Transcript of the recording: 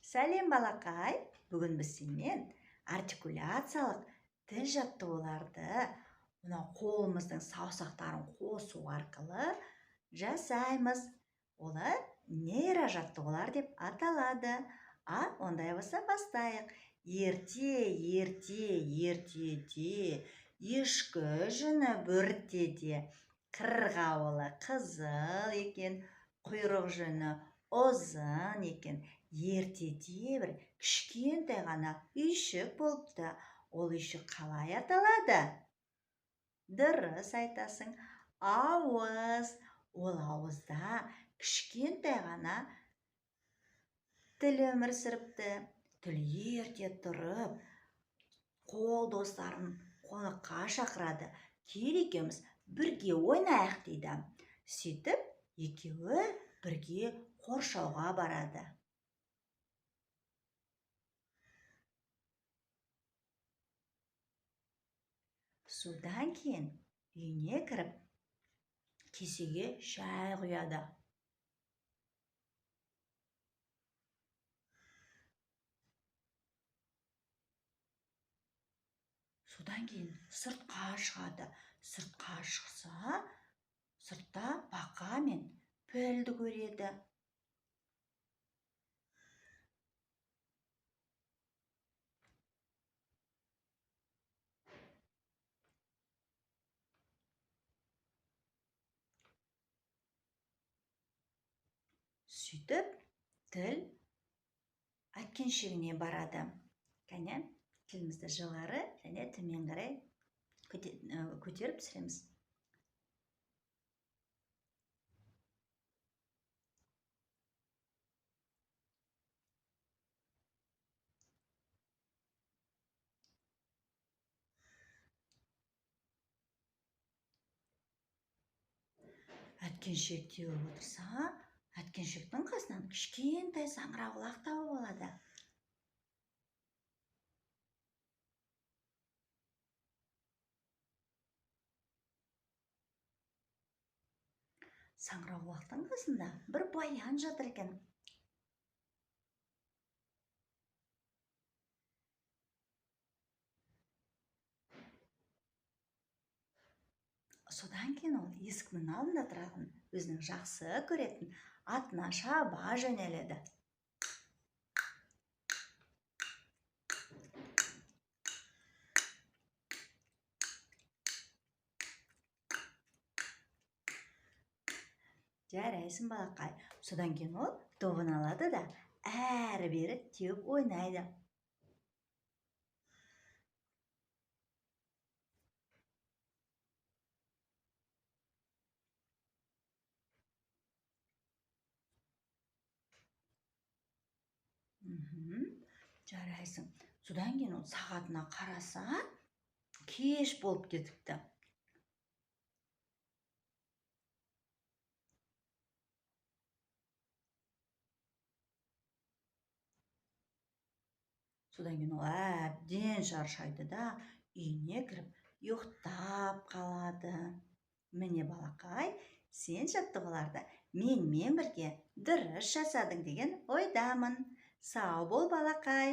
Сәлем балақай, бүгін біз сенімен артикуляциялық тіл жаттығуларды қолымыздың саусақтарын қосу арқылы жасаймыз. Олар нейрожаттығулар деп аталады. Ондай болса бастайық. Ертеде, ешкі жүні бөртеде, қырғауылы қызыл екен, құйрық жүні ұзын екен. Ертеде бір кішкентай ғана үйшік болыпты. Ол үйшік қалай аталады? Дұрыс айтасың. Ауыз. Ол ауызда кішкентай ғана тіл өмір сүріпті. Тіл ерте тұрып, қол достарын қонаққа шақырады. Кел екеуміз бірге ойнайық дейді. Сөйтіп, екеуі бірге қоршауға барады. Содан кейін үйіне кіріп, кесеге шай құяды. Содан кейін сыртқа шығады. Сыртқа шықса, сыртта бақа мен пілді көреді. Сөйтіп, тіл әткеншегіне барады. Кәне, тілімізді жоғары және төмен қарай көтеріп түсіреміз. Әткеншек теуіп отырса, әткеншектің қасынан кішкентай саңырауқұлақ тауып алады. Саңырауқұлақтың қасында бір баян жатыр екен. Содан кейін ол есіктің алдында тұратын, өзінің жақсы көретін атына шаба жөнеледі. Жарайсың балақай. Содан кейін ол тобын алады да әрі-бері теуіп ойнайды. Жарайсың. Содан кейін ол сағатына қараса, кеш болып кетіпті. Содан кейін ол әбден шаршайды да, үйіне кіріп, ұйықтап қалады. Міне балақай, сен жаттығуларды менімен бірге дұрыс жасадың деген ойдамын. Сау бол балақай.